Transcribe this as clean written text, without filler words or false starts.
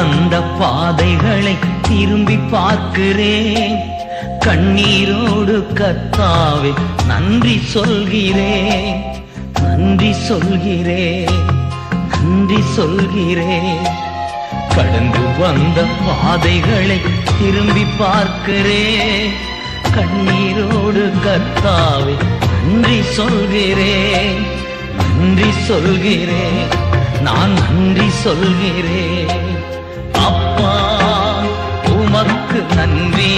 வந்த பாதைகளை திரும்பி பார்க்கிறேன். கண்ணீரோடு கர்த்தாவே நன்றி சொல்கிறேன், நன்றி சொல்கிறேன், நன்றி சொல்கிறேன். கடந்து வந்த பாதைகளை திரும்பி பார்க்கிறேன். கண்ணீரோடு கர்த்தாவே நன்றி சொல்கிறேன், நன்றி சொல்கிறேன், நான் நன்றி சொல்கிறேன். அப்பா உமக்கு நன்றி.